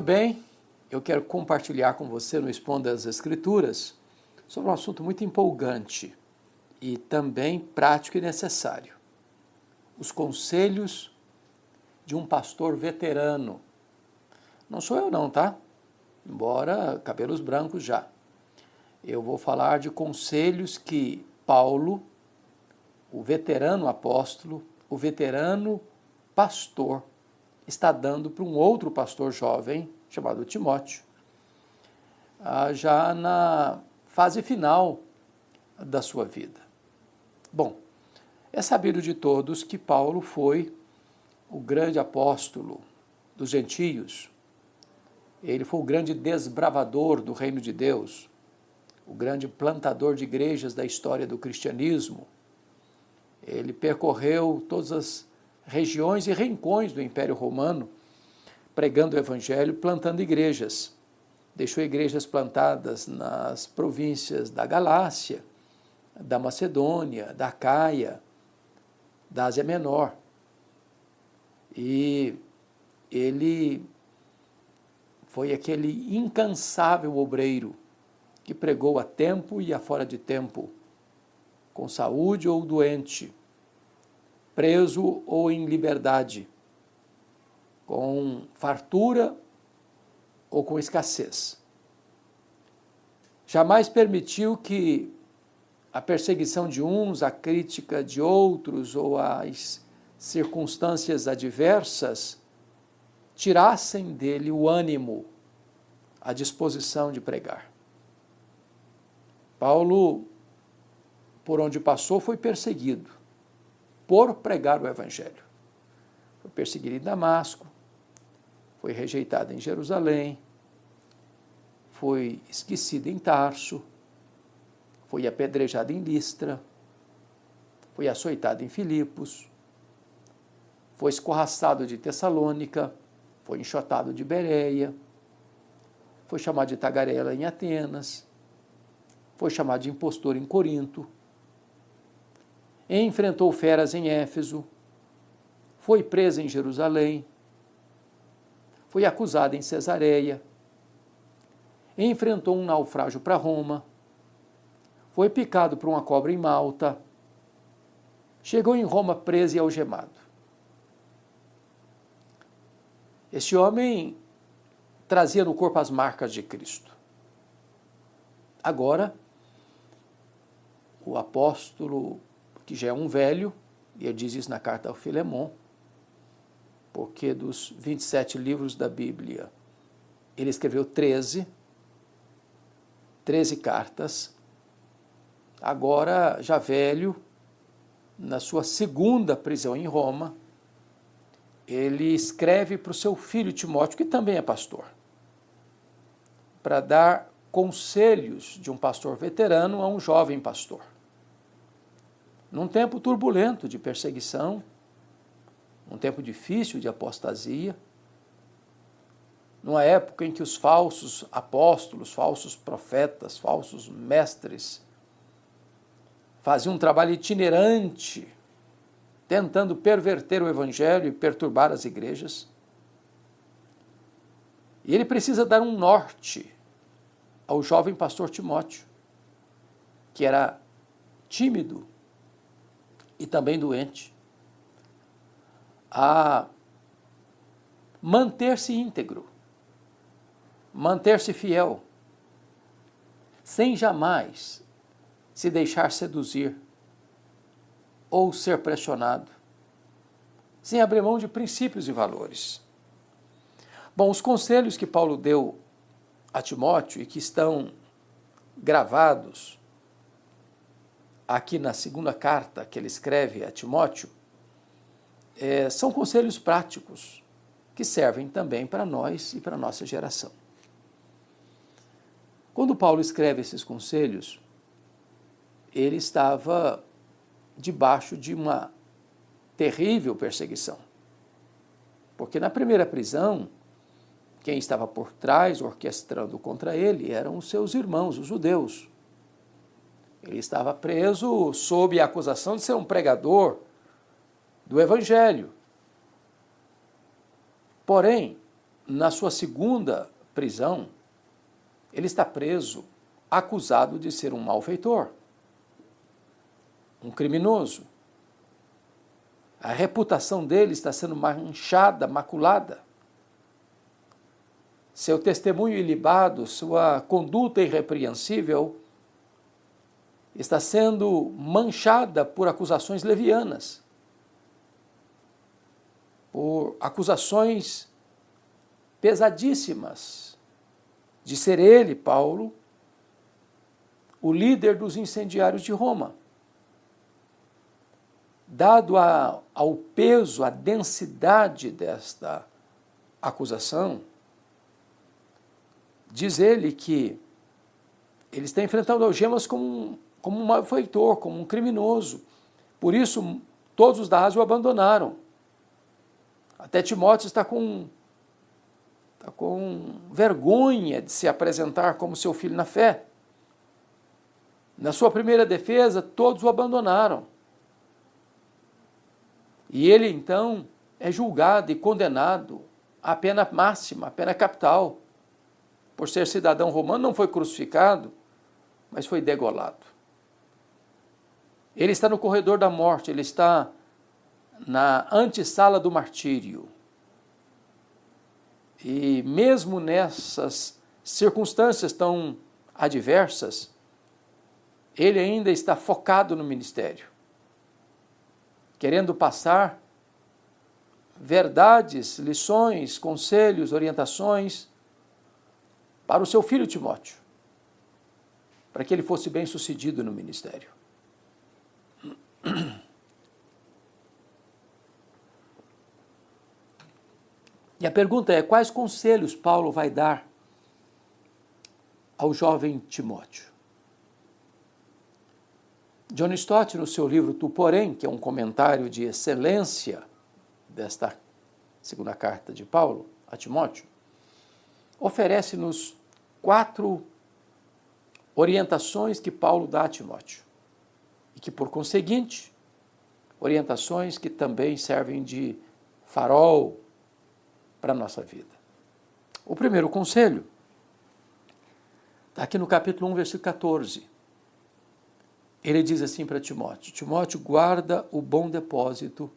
Muito bem, eu quero compartilhar com você no Expondo as Escrituras sobre um assunto muito empolgante e também prático e necessário. Os conselhos de um pastor veterano. Não sou eu não, tá? Embora cabelos brancos já. Eu vou falar de conselhos que Paulo, o veterano apóstolo, o veterano pastor, está dando para um outro pastor jovem, chamado Timóteo, já na fase final da sua vida. Bom, é sabido de todos que Paulo foi o grande apóstolo dos gentios. Ele foi o grande desbravador do reino de Deus, o grande plantador de igrejas da história do cristianismo. Ele percorreu todas as regiões e rincões do Império Romano, pregando o Evangelho, plantando igrejas. Deixou igrejas plantadas nas províncias da Galácia, da Macedônia, da Acaia, da Ásia Menor. E ele foi aquele incansável obreiro que pregou a tempo e a fora de tempo, com saúde ou doente, preso ou em liberdade, com fartura ou com escassez. Jamais permitiu que a perseguição de uns, a crítica de outros ou as circunstâncias adversas tirassem dele o ânimo, a disposição de pregar. Paulo, por onde passou, foi perseguido por pregar o Evangelho. Foi perseguido em Damasco, foi rejeitado em Jerusalém, foi esquecido em Tarso, foi apedrejado em Listra, foi açoitado em Filipos, foi escorraçado de Tessalônica, foi enxotado de Bereia, foi chamado de tagarela em Atenas, foi chamado de impostor em Corinto, enfrentou feras em Éfeso, foi preso em Jerusalém, foi acusado em Cesareia, enfrentou um naufrágio para Roma, foi picado por uma cobra em Malta, chegou em Roma preso e algemado. Este homem trazia no corpo as marcas de Cristo. Agora, o apóstolo, que já é um velho, e ele diz isso na carta ao Filemon, porque dos 27 livros da Bíblia, ele escreveu 13 cartas, agora já velho, na sua segunda prisão em Roma, ele escreve para o seu filho Timóteo, que também é pastor, para dar conselhos de um pastor veterano a um jovem pastor. Num tempo turbulento de perseguição, um tempo difícil de apostasia, numa época em que os falsos apóstolos, falsos profetas, falsos mestres faziam um trabalho itinerante, tentando perverter o Evangelho e perturbar as igrejas. E ele precisa dar um norte ao jovem pastor Timóteo, que era tímido e também doente, a manter-se íntegro, manter-se fiel, sem jamais se deixar seduzir ou ser pressionado, sem abrir mão de princípios e valores. Bom, os conselhos que Paulo deu a Timóteo e que estão gravados aqui na segunda carta que ele escreve a Timóteo, são conselhos práticos que servem também para nós e para a nossa geração. Quando Paulo escreve esses conselhos, ele estava debaixo de uma terrível perseguição. Porque na primeira prisão, quem estava por trás, orquestrando contra ele, eram os seus irmãos, os judeus. Ele estava preso sob a acusação de ser um pregador do Evangelho. Porém, na sua segunda prisão, ele está preso, acusado de ser um malfeitor, um criminoso. A reputação dele está sendo manchada, maculada. Seu testemunho ilibado, sua conduta irrepreensível está sendo manchada por acusações levianas, por acusações pesadíssimas de ser ele, Paulo, o líder dos incendiários de Roma. Dado ao peso, à densidade desta acusação, diz ele que ele está enfrentando algemas como um malfeitor, como um criminoso. Por isso, todos os da Ásia o abandonaram. Até Timóteo está com vergonha de se apresentar como seu filho na fé. Na sua primeira defesa, todos o abandonaram. E ele, então, é julgado e condenado à pena máxima, à pena capital. Por ser cidadão romano, não foi crucificado, mas foi degolado. Ele está no corredor da morte, ele está na antessala do martírio. E mesmo nessas circunstâncias tão adversas, ele ainda está focado no ministério, querendo passar verdades, lições, conselhos, orientações para o seu filho Timóteo, para que ele fosse bem-sucedido no ministério. E a pergunta é: quais conselhos Paulo vai dar ao jovem Timóteo? John Stott, no seu livro Tu, Porém, que é um comentário de excelência desta segunda carta de Paulo a Timóteo, oferece-nos 4 orientações que Paulo dá a Timóteo. E que, por conseguinte, orientações que também servem de farol para a nossa vida. O primeiro conselho está aqui no capítulo 1, versículo 14. Ele diz assim para Timóteo: Timóteo, guarda o bom depósito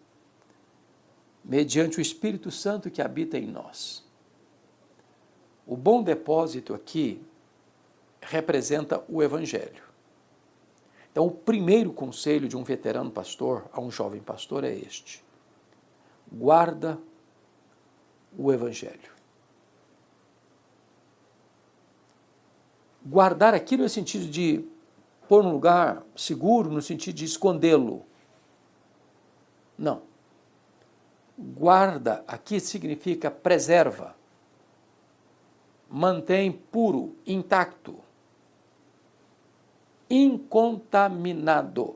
mediante o Espírito Santo que habita em nós. O bom depósito aqui representa o Evangelho. Então, o primeiro conselho de um veterano pastor a um jovem pastor é este: guarda o Evangelho. Guardar aqui no sentido de pôr num lugar seguro, no sentido de escondê-lo. Não. Guarda aqui significa preserva, mantém puro, intacto, incontaminado.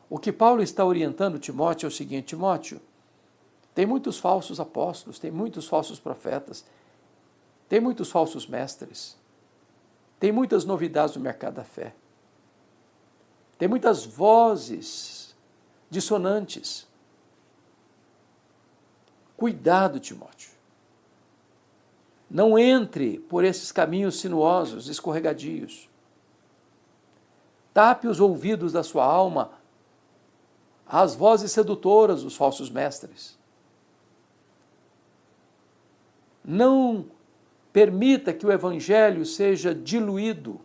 O que Paulo está orientando Timóteo é o seguinte: Timóteo, tem muitos falsos apóstolos, tem muitos falsos profetas, tem muitos falsos mestres, tem muitas novidades no mercado da fé, tem muitas vozes dissonantes. Cuidado, Timóteo. Não entre por esses caminhos sinuosos, escorregadios. Tape os ouvidos da sua alma às vozes sedutoras dos falsos mestres. Não permita que o Evangelho seja diluído,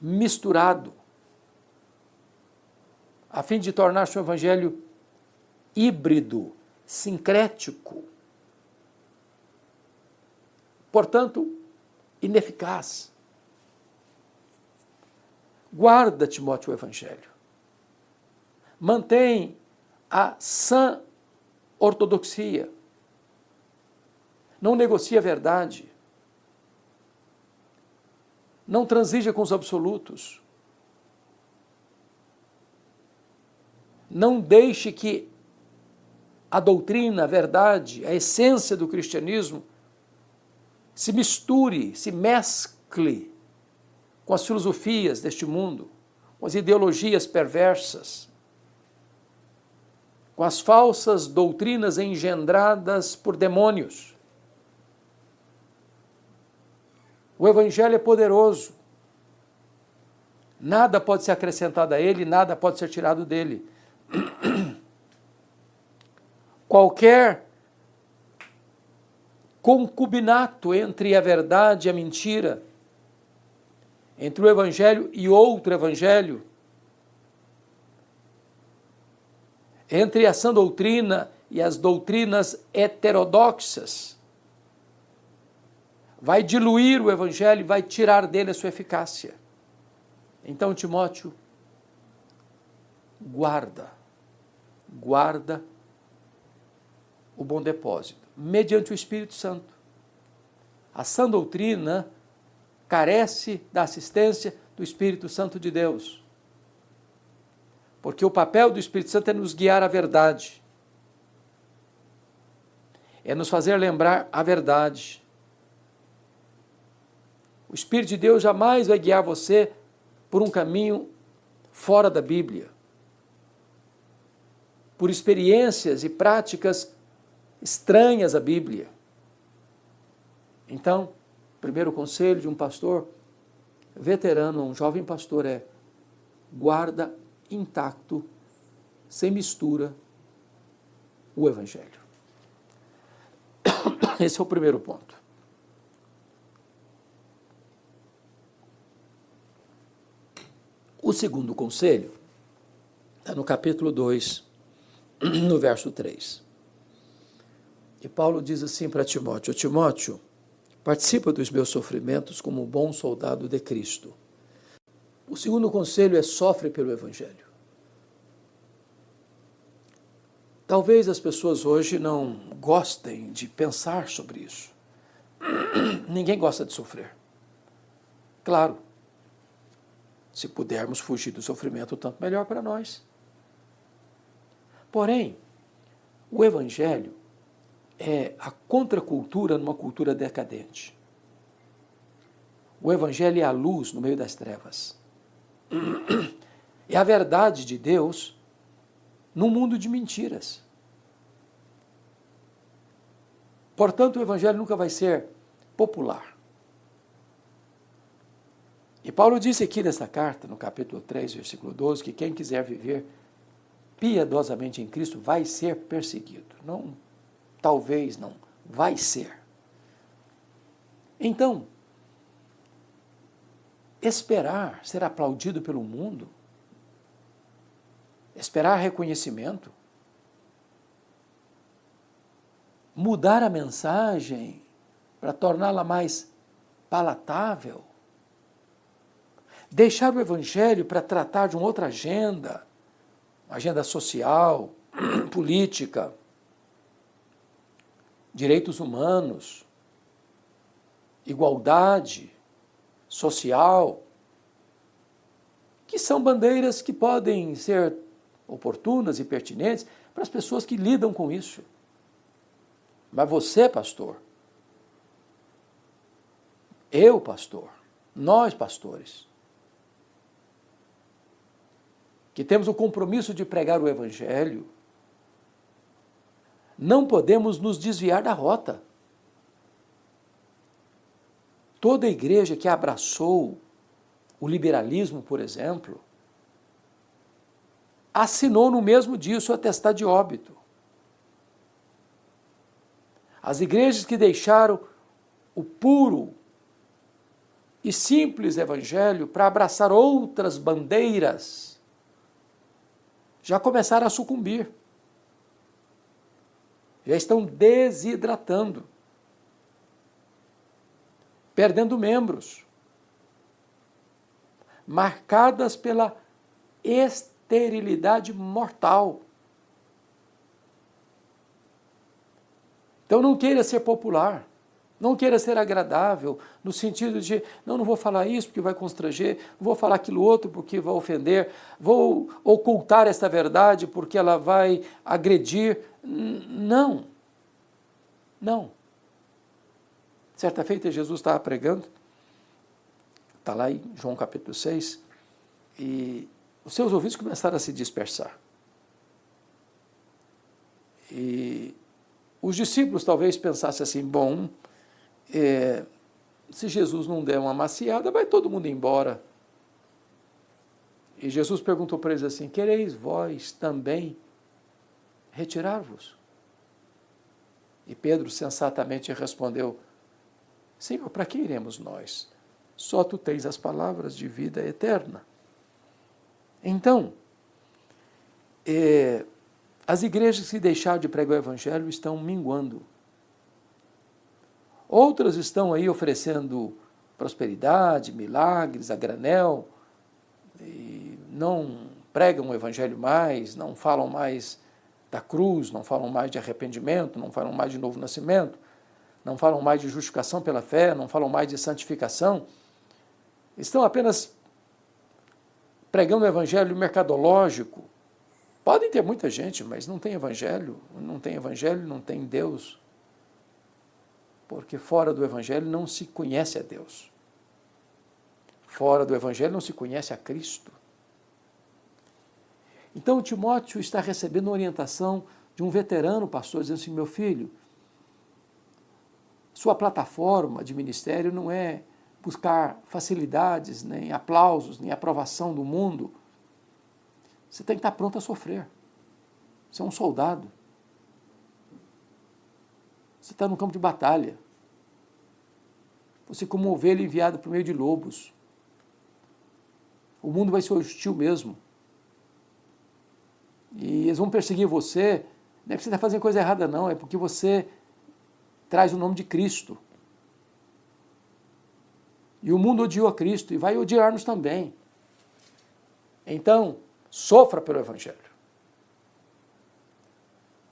misturado, a fim de tornar-se um Evangelho híbrido, sincrético. Portanto, ineficaz. Guarda, Timóteo, o Evangelho. Mantém a sã ortodoxia. Não negocia a verdade. Não transija com os absolutos. Não deixe que a doutrina, a verdade, a essência do cristianismo se misture, se mescle com as filosofias deste mundo, com as ideologias perversas. com as falsas doutrinas engendradas por demônios. O Evangelho é poderoso. Nada pode ser acrescentado a ele, nada pode ser tirado dele. Qualquer concubinato entre a verdade e a mentira, entre o Evangelho e outro Evangelho, entre a sã doutrina e as doutrinas heterodoxas, vai diluir o Evangelho e vai tirar dele a sua eficácia. Então, Timóteo, guarda o bom depósito, mediante o Espírito Santo. A sã doutrina carece da assistência do Espírito Santo de Deus. Porque o papel do Espírito Santo é nos guiar à verdade. É nos fazer lembrar a verdade. O Espírito de Deus jamais vai guiar você por um caminho fora da Bíblia, por experiências e práticas estranhas à Bíblia. Então, o primeiro conselho de um pastor veterano, um jovem pastor, é: guarda intacto, sem mistura, o Evangelho. Esse é o primeiro ponto. O segundo conselho está no capítulo 2, no verso 3. E Paulo diz assim para Timóteo: Timóteo, participa dos meus sofrimentos como um bom soldado de Cristo. O segundo conselho é: sofre pelo Evangelho. Talvez as pessoas hoje não gostem de pensar sobre isso. Ninguém gosta de sofrer. Claro, se pudermos fugir do sofrimento, tanto melhor para nós. Porém, o Evangelho é a contracultura numa cultura decadente. O Evangelho é a luz no meio das trevas. É a verdade de Deus num mundo de mentiras. Portanto, o Evangelho nunca vai ser popular. E Paulo disse aqui nesta carta, no capítulo 3, versículo 12, que quem quiser viver piedosamente em Cristo vai ser perseguido. Não, talvez não, vai ser. Então, esperar ser aplaudido pelo mundo, esperar reconhecimento, mudar a mensagem para torná-la mais palatável, deixar o Evangelho para tratar de uma outra agenda, uma agenda social, política, direitos humanos, igualdade social, que são bandeiras que podem ser oportunas e pertinentes para as pessoas que lidam com isso. Mas você, pastor, eu, pastor, nós, pastores, que temos o compromisso de pregar o Evangelho, não podemos nos desviar da rota. Toda igreja que abraçou o liberalismo, por exemplo, assinou no mesmo dia o seu atestado de óbito. As igrejas que deixaram o puro e simples Evangelho para abraçar outras bandeiras já começaram a sucumbir. Já estão desidratando, perdendo membros, marcadas pela esterilidade mortal. Então não queira ser popular, não queira ser agradável, no sentido de, não vou falar isso porque vai constranger, não vou falar aquilo outro porque vai ofender, vou ocultar esta verdade porque ela vai agredir. Não. Certa feita Jesus estava pregando, está lá em João capítulo 6, e os seus ouvidos começaram a se dispersar. E os discípulos talvez pensassem assim, bom, se Jesus não der uma maciada, vai todo mundo embora. E Jesus perguntou para eles assim, quereis vós também retirar-vos? E Pedro sensatamente respondeu, Senhor, para que iremos nós? Só tu tens as palavras de vida eterna. Então, as igrejas que deixaram de pregar o evangelho estão minguando. Outras estão aí oferecendo prosperidade, milagres, a granel, e não pregam o evangelho mais, não falam mais da cruz, não falam mais de arrependimento, não falam mais de novo nascimento, não falam mais de justificação pela fé, não falam mais de santificação. Estão apenas pregando o evangelho mercadológico. Podem ter muita gente, mas não tem evangelho, não tem Deus. Porque fora do evangelho não se conhece a Deus. Fora do evangelho não se conhece a Cristo. Então Timóteo está recebendo orientação de um veterano pastor, dizendo assim, meu filho, sua plataforma de ministério não é buscar facilidades, nem aplausos, nem aprovação do mundo. Você tem que estar pronto a sofrer. Você é um soldado. Você está no campo de batalha. Você é como uma ovelha enviada por meio de lobos. O mundo vai ser hostil mesmo. E eles vão perseguir você, não é porque você está fazendo coisa errada não, é porque você traz o nome de Cristo. E o mundo odiou a Cristo e vai odiar-nos também. Então, sofra pelo Evangelho.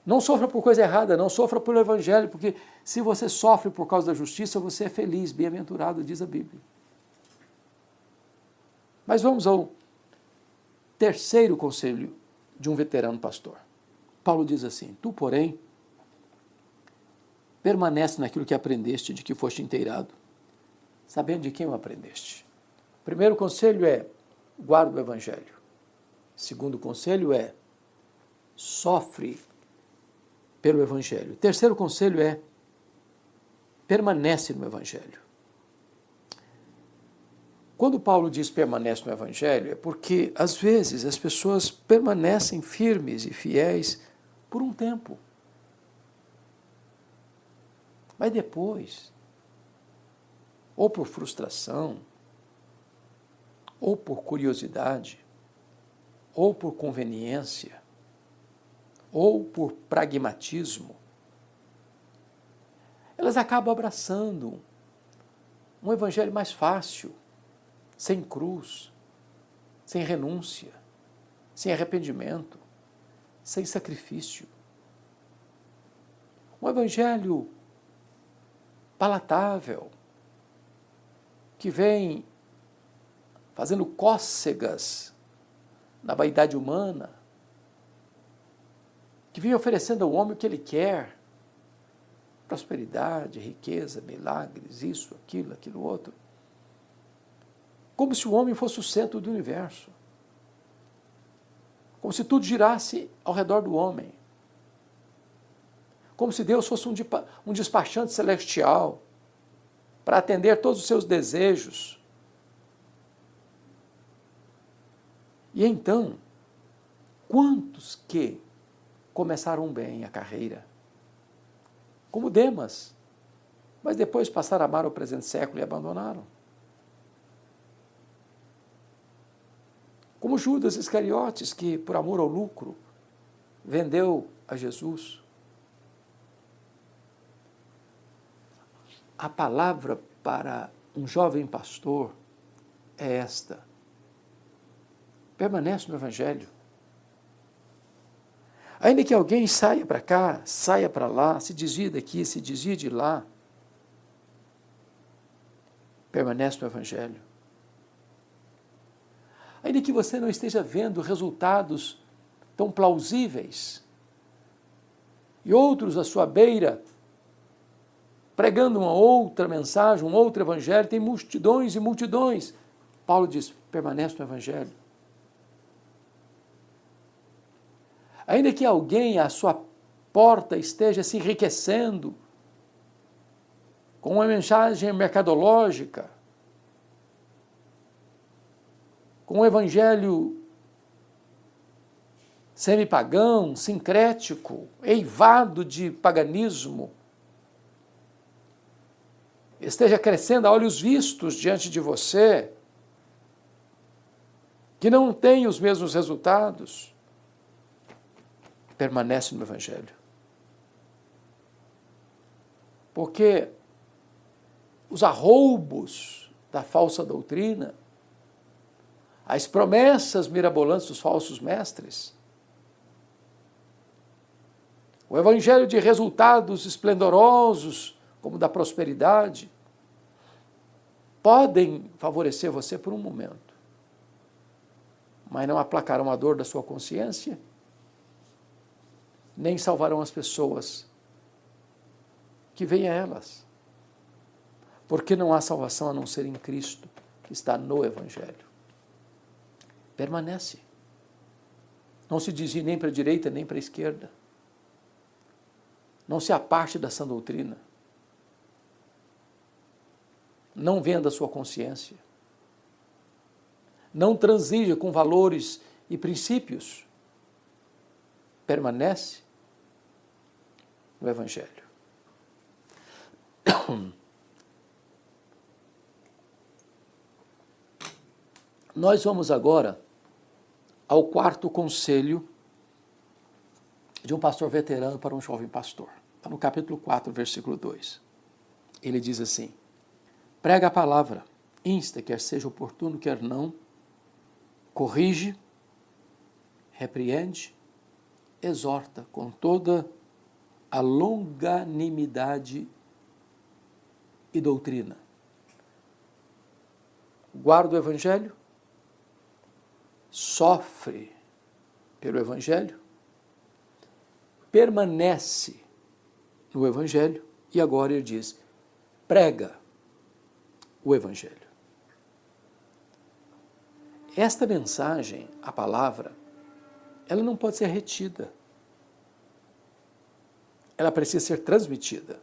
Não sofra por coisa errada, não sofra pelo Evangelho, porque se você sofre por causa da justiça, você é feliz, bem-aventurado, diz a Bíblia. Mas vamos ao terceiro conselho de um veterano pastor. Paulo diz assim, tu, porém, permanece naquilo que aprendeste, de que foste inteirado, sabendo de quem o aprendeste. O primeiro conselho é, guarda o Evangelho. O segundo conselho é, sofre pelo Evangelho. O terceiro conselho é, permanece no Evangelho. Quando Paulo diz permanece no Evangelho, é porque, às vezes, as pessoas permanecem firmes e fiéis por um tempo. Mas depois, ou por frustração, ou por curiosidade, ou por conveniência, ou por pragmatismo, elas acabam abraçando um evangelho mais fácil, sem cruz, sem renúncia, sem arrependimento, sem sacrifício. Um evangelho palatável, que vem fazendo cócegas na vaidade humana, que vem oferecendo ao homem o que ele quer, prosperidade, riqueza, milagres, isso, aquilo outro, como se o homem fosse o centro do universo, como se tudo girasse ao redor do homem, como se Deus fosse um despachante celestial para atender todos os seus desejos. E então, quantos que começaram bem a carreira, como Demas, mas depois passaram a amar o presente século e abandonaram. Como Judas Iscariotes, que por amor ao lucro, vendeu a Jesus. A palavra para um jovem pastor é esta: permanece no Evangelho. Ainda que alguém saia para cá, saia para lá, se desvie daqui, se desvie de lá, permanece no Evangelho. Ainda que você não esteja vendo resultados tão plausíveis, e outros à sua beira, pregando uma outra mensagem, um outro evangelho, tem multidões e multidões. Paulo diz, permanece no Evangelho. Ainda que alguém à sua porta esteja se enriquecendo com uma mensagem mercadológica, com um evangelho semipagão, sincrético, eivado de paganismo, esteja crescendo a olhos vistos diante de você, que não tem os mesmos resultados, permanece no evangelho. Porque os arroubos da falsa doutrina, as promessas mirabolantes dos falsos mestres, o evangelho de resultados esplendorosos, como da prosperidade, podem favorecer você por um momento, mas não aplacarão a dor da sua consciência, nem salvarão as pessoas que vêm a elas. Porque não há salvação a não ser em Cristo, que está no evangelho. Permanece. Não se desvie nem para a direita, nem para a esquerda. Não se aparte da sã doutrina. Não venda a sua consciência. Não transija com valores e princípios. Permanece no evangelho. Nós vamos agora ao quarto conselho de um pastor veterano para um jovem pastor. Está no capítulo 4, versículo 2. Ele diz assim: prega a palavra, insta, quer seja oportuno, quer não, corrige, repreende, exorta com toda a longanimidade e doutrina. Guarda o evangelho, sofre pelo evangelho, permanece no evangelho e agora ele diz, prega o evangelho. Esta mensagem, a palavra, ela não pode ser retida. Ela precisa ser transmitida.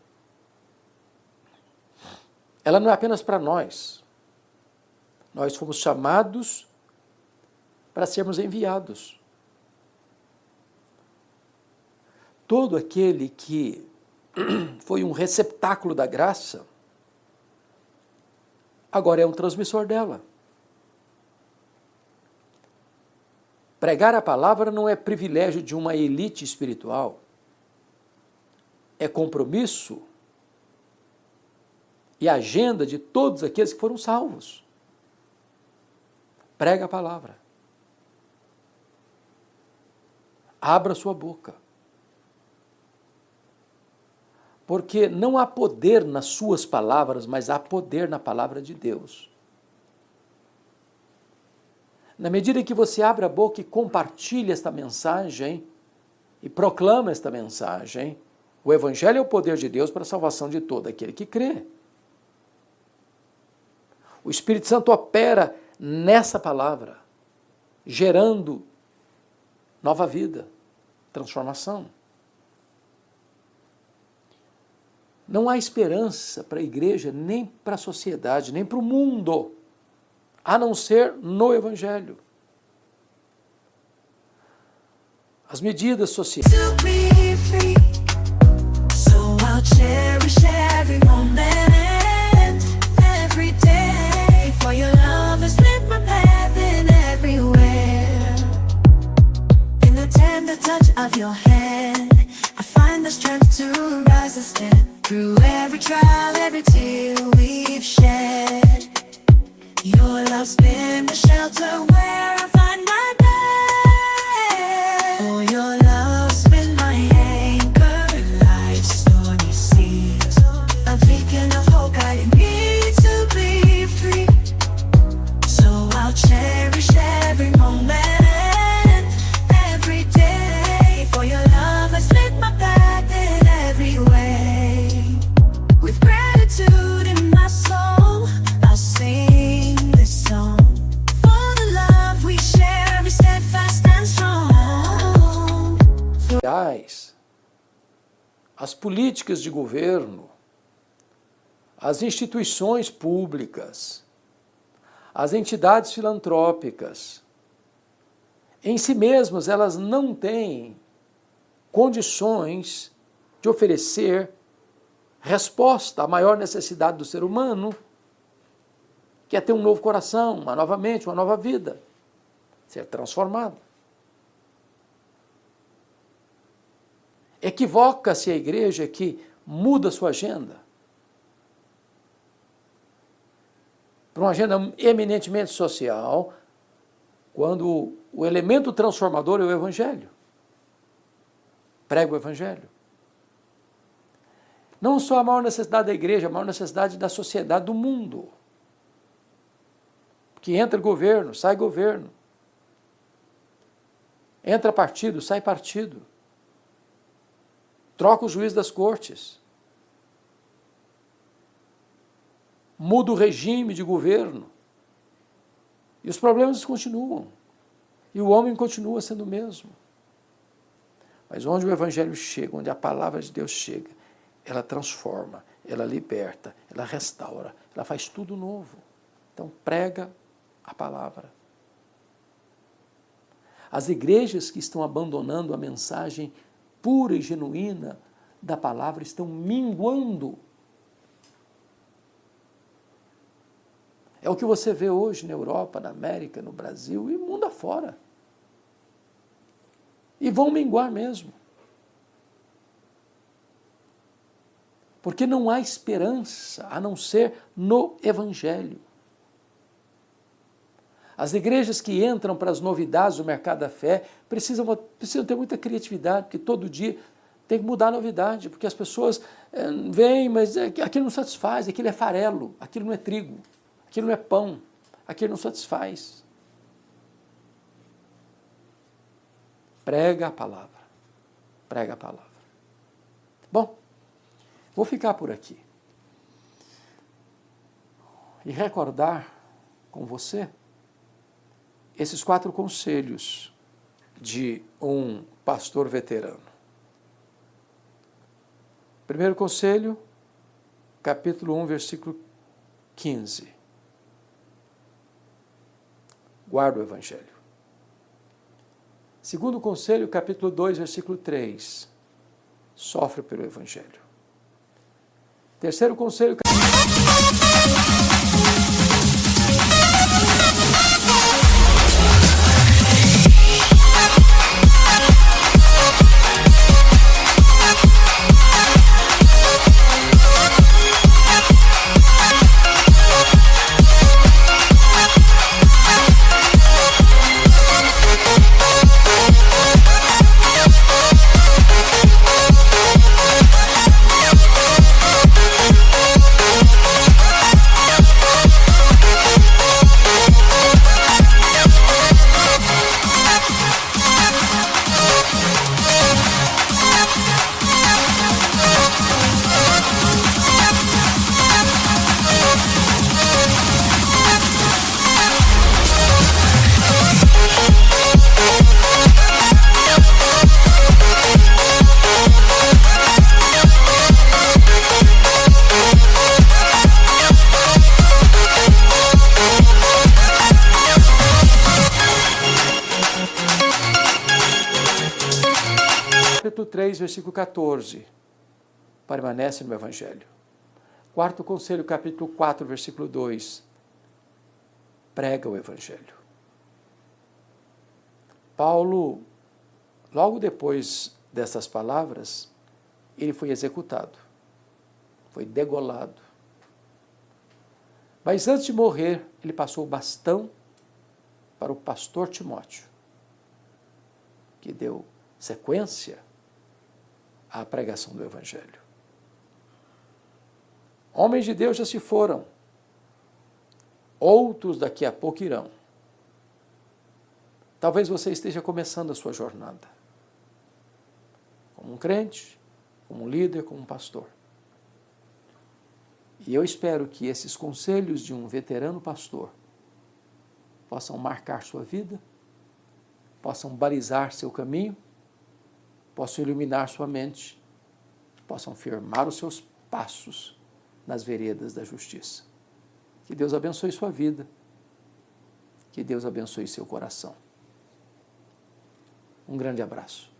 Ela não é apenas para nós. Nós fomos chamados para sermos enviados. Todo aquele que foi um receptáculo da graça, agora é um transmissor dela. Pregar a palavra não é privilégio de uma elite espiritual, é compromisso e agenda de todos aqueles que foram salvos. Prega a palavra. Abra sua boca. Porque não há poder nas suas palavras, mas há poder na palavra de Deus. Na medida que você abre a boca e compartilha esta mensagem, e proclama esta mensagem, o Evangelho é o poder de Deus para a salvação de todo aquele que crê. O Espírito Santo opera nessa palavra, gerando nova vida, transformação. Não há esperança para a igreja, nem para a sociedade, nem para o mundo, a não ser no Evangelho. As medidas sociais. Of your hand, I find the strength to rise and stand through every trial, every tear we've shed. Your love's been the shelter where I find my bed. For your love's been my anchor in life's stormy seas, a beacon of hope guiding me to be free. So I'll cherish every moment. as políticas de governo, as instituições públicas, as entidades filantrópicas, em si mesmas elas não têm condições de oferecer resposta à maior necessidade do ser humano, que é ter um novo coração, uma nova mente, uma nova vida, ser transformado. Equivoca-se a igreja que muda sua agenda para uma agenda eminentemente social, quando o elemento transformador é o Evangelho. Prega o Evangelho. Não só a maior necessidade da igreja, a maior necessidade da sociedade, do mundo. Porque entra governo, sai governo. Entra partido, sai partido. Troca o juiz das cortes. Muda o regime de governo. E os problemas continuam. E o homem continua sendo o mesmo. Mas onde o Evangelho chega, onde a palavra de Deus chega, ela transforma, ela liberta, ela restaura, ela faz tudo novo. Então prega a palavra. As igrejas que estão abandonando a mensagem pura e genuína da palavra estão minguando. É o que você vê hoje na Europa, na América, no Brasil e no mundo afora. E vão minguar mesmo. Porque não há esperança a não ser no Evangelho. As igrejas que entram para as novidades do mercado da fé precisam ter muita criatividade, porque todo dia tem que mudar a novidade, porque as pessoas vêm, mas aquilo não satisfaz, aquilo é farelo, aquilo não é trigo, aquilo não é pão, aquilo não satisfaz. Prega a palavra. Prega a palavra. Bom, vou ficar por aqui. E recordar com você esses 4 conselhos de um pastor veterano. Primeiro conselho, capítulo 1, versículo 15. Guarda o Evangelho. Segundo conselho, capítulo 2, versículo 3. Sofre pelo Evangelho. Terceiro conselho, capítulo 3, versículo 14. Permanece no Evangelho. Quarto conselho, capítulo 4, versículo 2. Prega o Evangelho. Paulo, logo depois dessas palavras, ele foi executado. Foi degolado. Mas antes de morrer, ele passou o bastão para o pastor Timóteo, que deu sequência à pregação do Evangelho. Homens de Deus já se foram, outros daqui a pouco irão. Talvez você esteja começando a sua jornada, como um crente, como um líder, como um pastor. E eu espero que esses conselhos de um veterano pastor possam marcar sua vida, possam balizar seu caminho, possam iluminar sua mente, possam firmar os seus passos nas veredas da justiça. Que Deus abençoe sua vida. Que Deus abençoe seu coração. Um grande abraço.